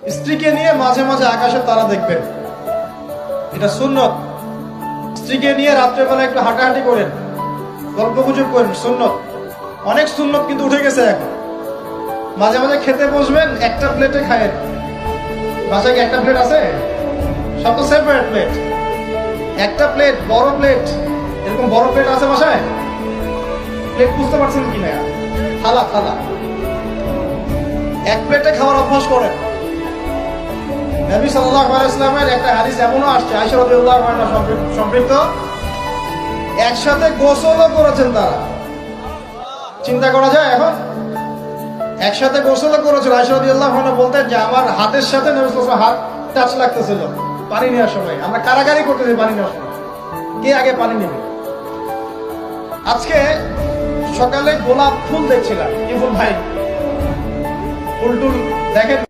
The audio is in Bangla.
স্ত্রীকে নিয়ে মাঝে মাঝে আকাশের তারা দেখবেন, এটা সুন্নত। স্ত্রীকে নিয়ে রাত্রেবেলা একটু হাঁটাহাঁটি করেন, গল্প গুজব করেন, সুন্নত। অনেক সুন্নত কিন্তু উঠে গেছে এখন। মাঝে মাঝে খেতে বসবেন, একটা প্লেটে খায়েন। বাসায় কি একটা প্লেট আছে? সব তো সেপারেট প্লেট। একটা প্লেট, বড় প্লেট, এরকম বড় প্লেট আছে বাসায়? প্লেট বুঝতে পারছেন কিনা? থালা থালা, এক প্লেটে খাওয়ার অভ্যাস করেন। নবী সাল্লাল্লাহু আলাইহি ওয়াসাল্লামের একটা হাদিস এমনও আসছে, আয়েশা রাদিয়াল্লাহু আনহা সম্পৃক্ত, একসাথে গোসলও করেছেন তারা। চিন্তা করা যায় এখন? একসাথে গোসলও করেছেন। আয়েশা রাদিয়াল্লাহু আনহা বলতেন যে আমার হাতের সাথে নবী সাল্লাল্লাহু আলাইহি ওয়াসাল্লামের হাত টাচ লাগতেছিল পানি নেওয়ার সময়। আমরা কারাগারি করতেছি পানি নেওয়ার সময়, কে আগে পানি নেবে। আজকে সকালে গোলাপ ফুল দেখছিলাম। কি ফুল ভাই? ফুল টুল দেখেন।